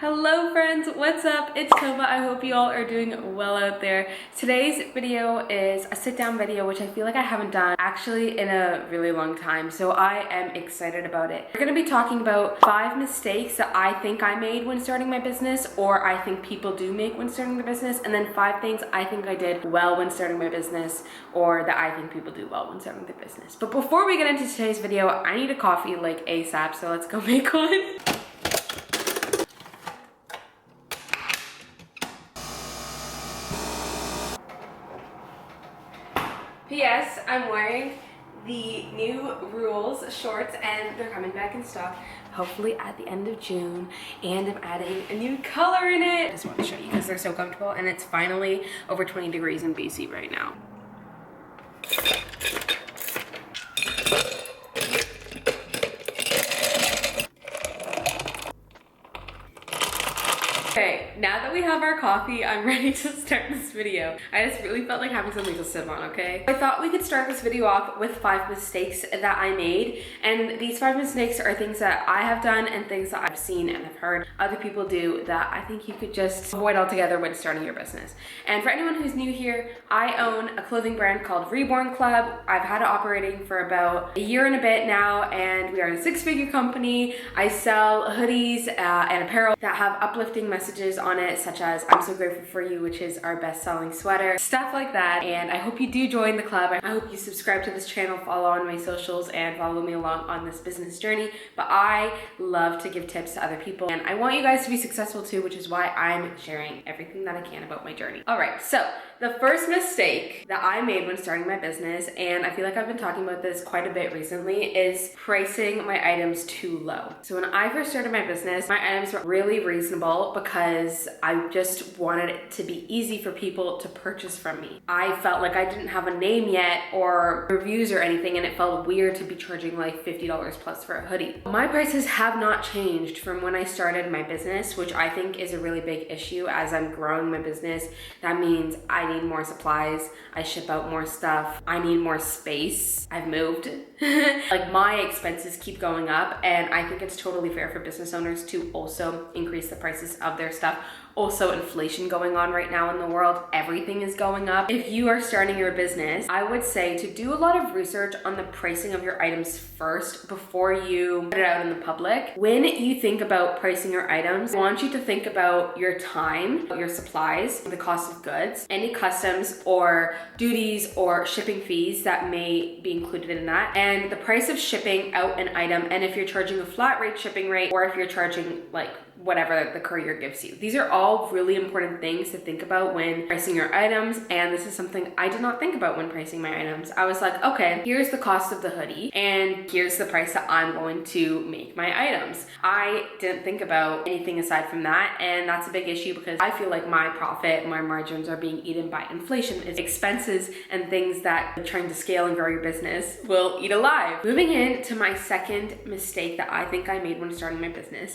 Hello friends, what's up? It's Tova. I hope you all are doing well out there. Today's video is a sit down video, which I feel like I haven't done actually in a really long time. So I am excited about it. We're gonna be talking about 5 mistakes that I think I made when starting my business, or I think people do make when starting their business, and then 5 things I think I did well when starting my business, or that I think people do well when starting their business. But before we get into today's video, I need a coffee like ASAP, so let's go make one. P.S. I'm wearing the new Rules shorts and they're coming back in stock hopefully at the end of June, and I'm adding a new color in it. I just want to show you because they're so comfortable, and it's finally over 20 degrees in BC right now. Okay, now that we have our coffee, I'm ready to start this video. I just really felt like having something to sip on, okay? I thought we could start this video off with 5 mistakes that I made. And these 5 mistakes are things that I have done and things that I've seen and have heard other people do that I think you could just avoid altogether when starting your business. And for anyone who's new here, I own a clothing brand called Reborn Club. I've had it operating for about a year and a bit now, and we are a 6-figure company. I sell hoodies and apparel that have uplifting messages on it, such as "I'm so grateful for you," which is our best-selling sweater, stuff like that. And I hope you do join the club. I hope you subscribe to this channel, follow on my socials, and follow me along on this business journey. But I love to give tips to other people, and I want you guys to be successful too, which is why I'm sharing everything that I can about my journey. All right, so the first mistake that I made when starting my business, and I feel like I've been talking about this quite a bit recently, is pricing my items too low. So when I first started my business, my items were really reasonable because I just wanted it to be easy for people to purchase from me. I felt like I didn't have a name yet or reviews or anything, and it felt weird to be charging like $50 plus for a hoodie. My prices have not changed from when I started my business, which I think is a really big issue as I'm growing my business. That means I need more supplies, I ship out more stuff, I need more space. I've moved. Like, my expenses keep going up, and I think it's totally fair for business owners to also increase the prices of their stuff. Also, inflation going on right now in the world. Everything is going up. If you are starting your business, I would say to do a lot of research on the pricing of your items first before you put it out in the public. When you think about pricing your items, I want you to think about your time, your supplies, the cost of goods, any customs or duties or shipping fees that may be included in that, and the price of shipping out an item, and if you're charging a flat rate shipping rate or if you're charging like whatever the courier gives you. These are all really important things to think about when pricing your items, and this is something I did not think about when pricing my items. I was like, okay, here's the cost of the hoodie, and here's the price that I'm going to make my items. I didn't think about anything aside from that, and that's a big issue because I feel like my profit, my margins are being eaten by inflation. It's expenses and things that trying to scale and grow your business will eat alive. Moving into my second mistake that I think I made when starting my business.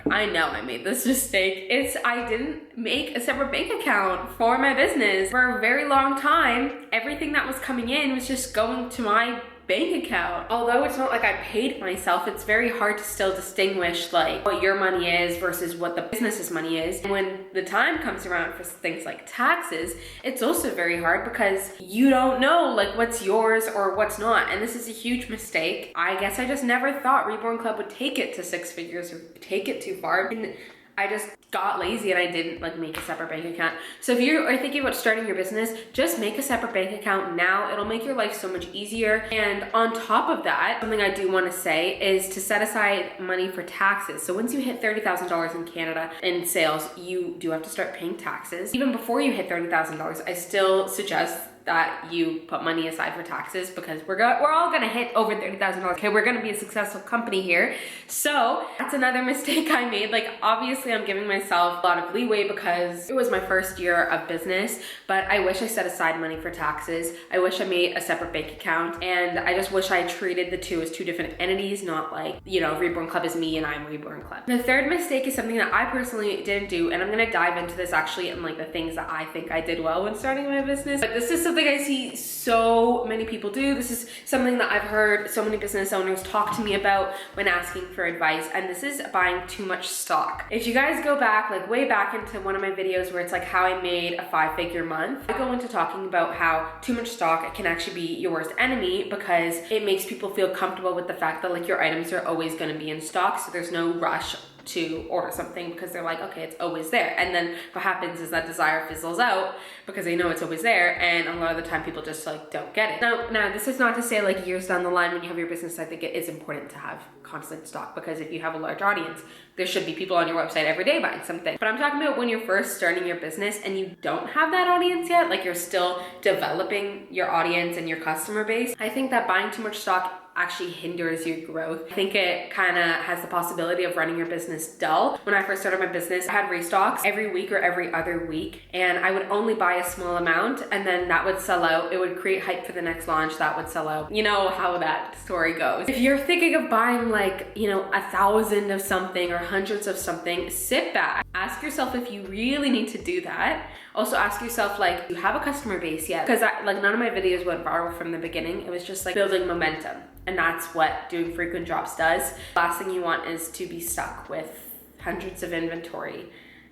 I know I made this mistake. I didn't make a separate bank account for my business. For a very long time, everything that was coming in was just going to my bank account. Although it's not like I paid myself, it's very hard to still distinguish like what your money is versus what the business's money is. And when the time comes around for things like taxes, it's also very hard because you don't know like what's yours or what's not. And this is a huge mistake. I guess I just never thought Reborn Club would take it to 6 figures or take it too far. And I just got lazy and I didn't like make a separate bank account. So if you are thinking about starting your business, just make a separate bank account now. It'll make your life so much easier. And on top of that, something I do want to say is to set aside money for taxes. So once you hit $30,000 in Canada in sales, you do have to start paying taxes. Even before you hit $30,000, I still suggest that you put money aside for taxes because we're all gonna hit over $30,000. Okay, we're gonna be a successful company here. So that's another mistake I made. Like, obviously I'm giving myself a lot of leeway because it was my first year of business, but I wish I set aside money for taxes. I wish I made a separate bank account, and I just wish I treated the two as two different entities, not like, you know, Reborn Club is me and I'm Reborn Club. The third mistake is something that I personally didn't do, and I'm gonna dive into this actually in like the things that I think I did well when starting my business. But this is something something I see so many people do. This is something that I've heard so many business owners talk to me about when asking for advice, and this is buying too much stock. If you guys go back, like way back into one of my videos where it's like how I made a 5-figure month, I go into talking about how too much stock can actually be your worst enemy because it makes people feel comfortable with the fact that like your items are always going to be in stock, so there's no rush to order something because they're like, okay, it's always there. And then what happens is that desire fizzles out because they know it's always there, and a lot of the time people just like don't get it. Now this is not to say like years down the line when you have your business, I think it is important to have constant stock, because if you have a large audience, there should be people on your website every day buying something. But I'm talking about when you're first starting your business and you don't have that audience yet, like you're still developing your audience and your customer base. I think that buying too much stock actually hinders your growth. I think it kind of has the possibility of running your business dull. When I first started my business, I had restocks every week or every other week, and I would only buy a small amount, and then that would sell out. It would create hype for the next launch, that would sell out. You know how that story goes. If you're thinking of buying like, you know, 1,000 of something or hundreds of something, sit back. Ask yourself if you really need to do that. Also ask yourself, like, do you have a customer base yet? Because like none of my videos went viral from the beginning. It was just like building momentum. And that's what doing frequent drops does. Last thing you want is to be stuck with hundreds of inventory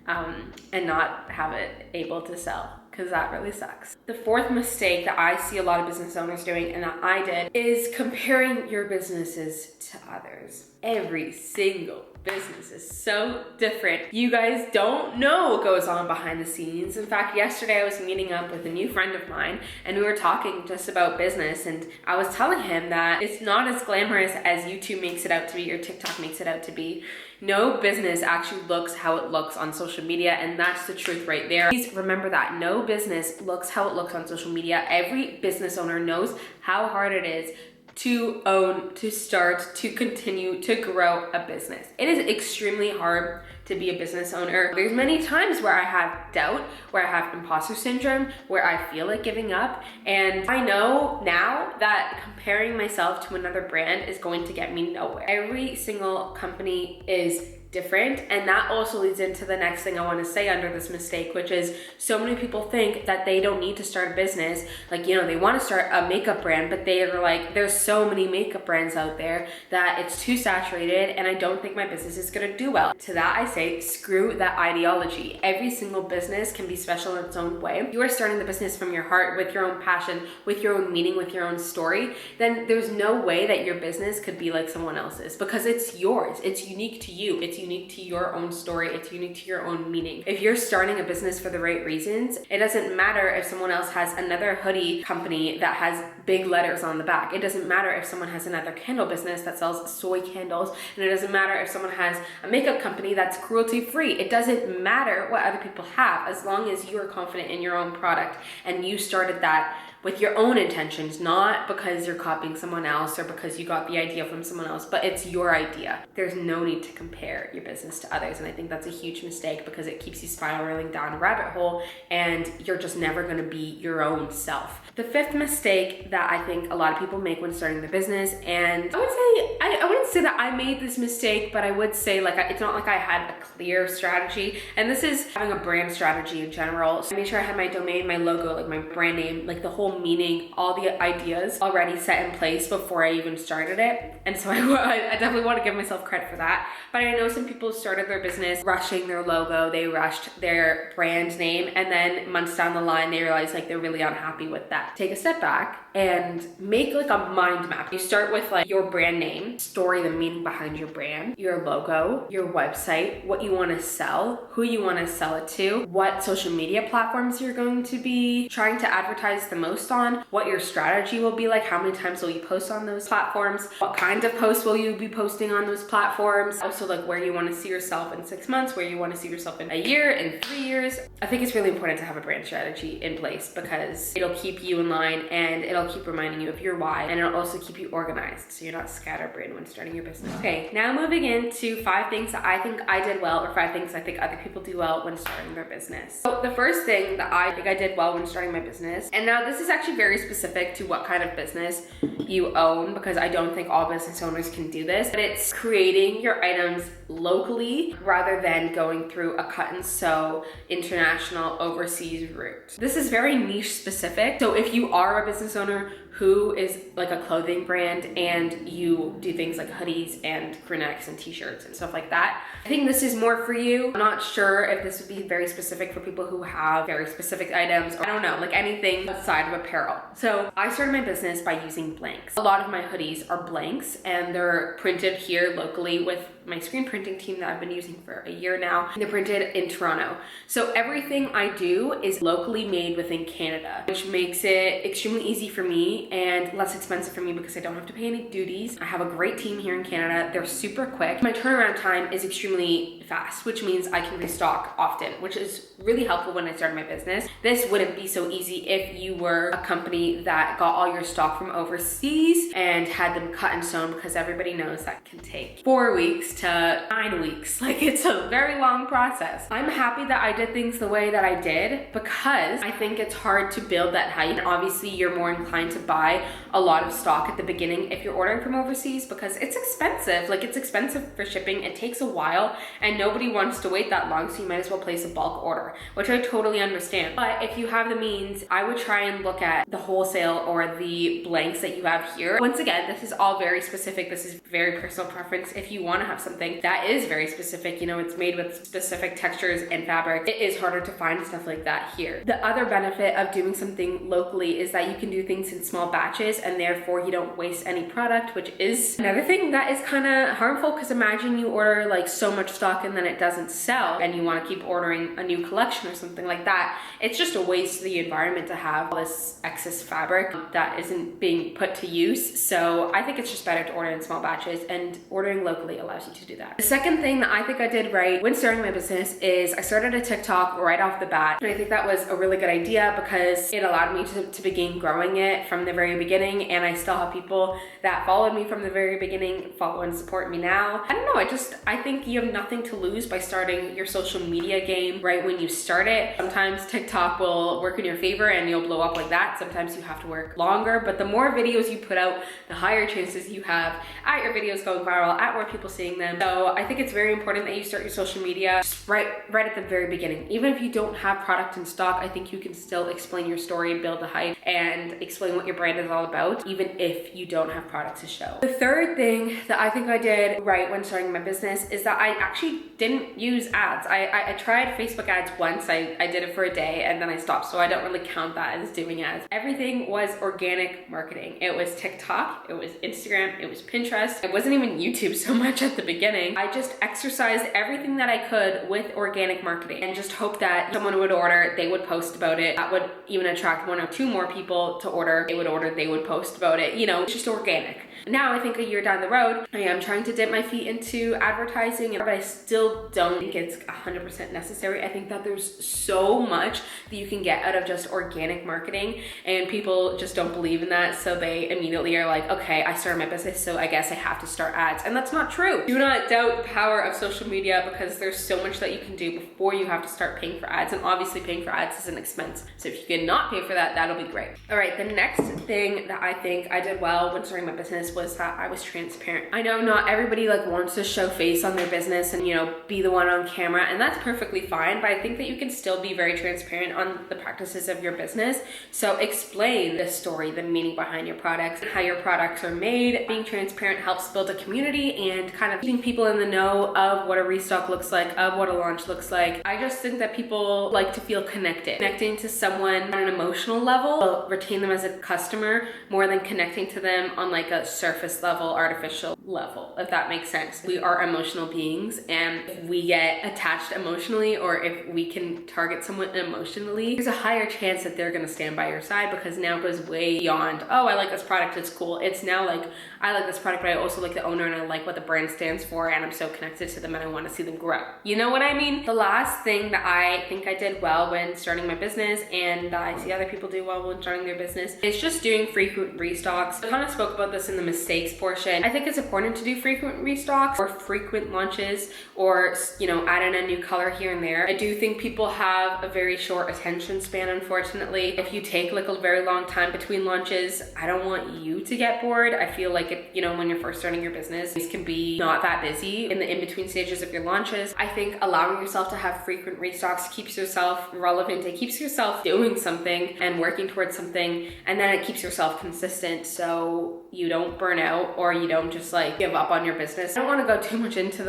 and not have it able to sell, because that really sucks. The fourth mistake that I see a lot of business owners doing, and that I did, is comparing your businesses to others. Every single business is so different. You guys don't know what goes on behind the scenes. In fact, yesterday I was meeting up with a new friend of mine, and we were talking just about business, and I was telling him that it's not as glamorous as YouTube makes it out to be or TikTok makes it out to be. No business actually looks how it looks on social media, and that's the truth right there. Please remember that. No business looks how it looks on social media. Every business owner knows how hard it is to own, to start, to continue to grow a business. It is extremely hard to be a business owner. There's many times where I have doubt, where I have imposter syndrome, where I feel like giving up. And I know now that comparing myself to another brand is going to get me nowhere. Every single company is different, and that also leads into the next thing I want to say under this mistake, which is so many people think that they don't need to start a business. Like, you know, they want to start a makeup brand, but they are like, there's so many makeup brands out there that it's too saturated, and I don't think my business is going to do well. To that I say, screw that ideology. Every single business can be special in its own way. If you are starting the business from your heart, with your own passion, with your own meaning, with your own story, then there's no way that your business could be like someone else's, because it's yours. It's unique to you. It's unique to your own story. It's unique to your own meaning. If you're starting a business for the right reasons, it doesn't matter if someone else has another hoodie company that has big letters on the back. It doesn't matter if someone has another candle business that sells soy candles, and it doesn't matter if someone has a makeup company that's cruelty-free. It doesn't matter what other people have, as long as you are confident in your own product and you started that with your own intentions, not because you're copying someone else or because you got the idea from someone else, but it's your idea. There's no need to compare your business to others, and I think that's a huge mistake because it keeps you spiraling down a rabbit hole and you're just never gonna be your own self. The fifth mistake that I think a lot of people make when starting their business, and I wouldn't say that I made this mistake, but I would say like it's not like I had a clear strategy, and this is having a brand strategy in general. So I made sure I had my domain, my logo, like my brand name, like the whole meaning, all the ideas already set in place before I even started it. And so I definitely want to give myself credit for that. But I know some people started their business rushing their logo, they rushed their brand name, and then months down the line they realize like they're really unhappy with that. Take a step back and make like a mind map. You start with like your brand name, story, the meaning behind your brand, your logo, your website, what you want to sell, who you want to sell it to, what social media platforms you're going to be trying to advertise the most on, what your strategy will be like, how many times will you post on those platforms, what kind of posts will you be posting on those platforms, also like where you want to see yourself in 6 months, where you want to see yourself in a year, in 3 years. I think it's really important to have a brand strategy in place because it'll keep you in line and it'll keep reminding you of your why, and it'll also keep you organized so you're not scatterbrained when starting your business. Okay, now moving into 5 things that I think I did well, or 5 things I think other people do well when starting their business. So the first thing that I think I did well when starting my business, and now this is actually very specific to what kind of business you own, because I don't think all business owners can do this, but it's creating your items locally rather than going through a cut and sew international overseas route. This is very niche specific. So if you are a business owner who is like a clothing brand and you do things like hoodies and crew necks and t-shirts and stuff like that, I think this is more for you. I'm not sure if this would be very specific for people who have very specific items, or I don't know, like anything outside of apparel. So I started my business by using blanks. A lot of my hoodies are blanks and they're printed here locally with my screen printing team that I've been using for a year now. They're printed in Toronto. So everything I do is locally made within Canada, which makes it extremely easy for me and less expensive for me because I don't have to pay any duties. I have a great team here in Canada. They're super quick. My turnaround time is extremely fast, which means I can restock often, which is really helpful when I started my business. This wouldn't be so easy if you were a company that got all your stock from overseas and had them cut and sewn, because everybody knows that can take 4 weeks to 9 weeks. Like, it's a very long process. I'm happy that I did things the way that I did because I think it's hard to build that hype. And obviously you're more inclined to buy a lot of stock at the beginning if you're ordering from overseas, because it's expensive. Like, it's expensive for shipping. It takes a while and nobody wants to wait that long, so you might as well place a bulk order, which I totally understand. But if you have the means, I would try and look at the wholesale or the blanks that you have here. Once again, this is all very specific. This is very personal preference. If you want to have something that is very specific, you know, it's made with specific textures and fabric, it is harder to find stuff like that here. The other benefit of doing something locally is that you can do things in small batches and therefore you don't waste any product, which is another thing that is kind of harmful, because imagine you order like so much stock and then it doesn't sell and you want to keep ordering a new collection or something like that. It's just a waste of the environment to have all this excess fabric that isn't being put to use. So I think it's just better to order in small batches, and ordering locally allows you to do that. The second thing that I think I did right when starting my business is I started a TikTok right off the bat. And I think that was a really good idea because it allowed me to begin growing it from the very beginning, and I still have people that followed me from the very beginning follow and support me now. I don't know, I think you have nothing to lose by starting your social media game right when you start it. Sometimes TikTok will work in your favor and you'll blow up like that. Sometimes you have to work longer, but the more videos you put out, the higher chances you have at your videos going viral, at more people seeing them. So I think it's very important that you start your social media right at the very beginning. Even if you don't have product in stock, I think you can still explain your story, build a hype, and explain what your brand is all about, even if you don't have product to show. The third thing that I think I did right when starting my business is that I actually didn't use ads. I tried Facebook ads once. I did it for a day and then I stopped, so I don't really count that as doing ads. Everything was organic marketing. It was TikTok, it was Instagram, it was Pinterest. It wasn't even YouTube so much at the beginning. I just exercised everything that I could with organic marketing and just hoped that someone would order, they would post about it. That would even attract 1 or 2 more people to order. They would order, they would post about it. You know, it's just organic. Now I think a year down the road, I am trying to dip my feet into advertising, but I still don't think it's 100% necessary. I think that there's so much that you can get out of just organic marketing, and people just don't believe in that. So they immediately are like, okay, I started my business, so I guess I have to start ads. And that's not true. Do not doubt the power of social media, because there's so much that you can do before you have to start paying for ads. And obviously paying for ads is an expense. So if you cannot pay for that, that'll be great. All right, the next thing that I think I did well when starting my business was that I was transparent. I know not everybody like wants to show face on their business and, you know, be the one on camera, and that's perfectly fine, but I think that you can still be very transparent on the practices of your business. So explain the story, the meaning behind your products, and how your products are made. Being transparent helps build a community and kind of keeping people in the know of what a restock looks like, of what a launch looks like. I just think that people like to feel connected. Connecting to someone on an emotional level will retain them as a customer more than connecting to them on like a surface level, artificial level, if that makes sense. We are emotional beings, and if we get attached emotionally, or if we can target someone emotionally, there's a higher chance that they're gonna stand by your side, because now it goes way beyond, oh, I like this product, it's cool. It's now like, I like this product, but I also like the owner and I like what the brand stands for, and I'm so connected to them and I wanna see them grow. You know what I mean? The last thing that I think I did well when starting my business, and that I see other people do well when starting their business, is just doing frequent restocks. I kind of spoke about this in the mistakes portion. I think it's important important to do frequent restocks or frequent launches, or, you know, add in a new color here and there. I do think people have a very short attention span, unfortunately. If you take like a very long time between launches, I don't want you to get bored. I feel like it, you know, when you're first starting your business, these can be not that busy in the in-between stages of your launches. I think allowing yourself to have frequent restocks keeps yourself relevant. It keeps yourself doing something and working towards something, and then it keeps yourself consistent so you don't burn out or you don't just like give up on your business. I don't want to go too much into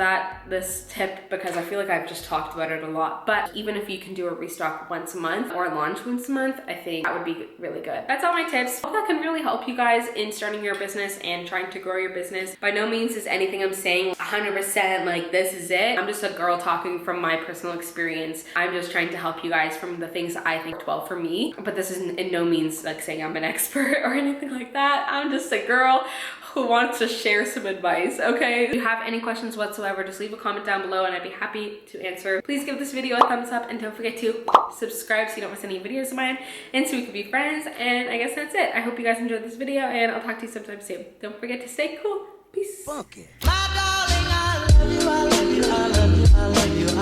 this tip, because I feel like I've just talked about it a lot, but even if you can do a restock once a month or launch once a month, I think that would be really good. That's all my tips. I hope that can really help you guys in starting your business and trying to grow your business. By no means is anything I'm saying 100% like this is it. I'm just a girl talking from my personal experience. I'm just trying to help you guys from the things that I think worked well for me, but this is in no means like saying I'm an expert or anything like that. I'm just a girl who wants to share some advice, okay? If you have any questions whatsoever, just leave a comment down below and I'd be happy to answer. Please give this video a thumbs up and don't forget to subscribe so you don't miss any videos of mine, and so we can be friends. And I guess that's it. I hope you guys enjoyed this video, and I'll talk to you sometime soon. Don't forget to stay cool. Peace. My darling, I love you, I love you, I love you, I love you.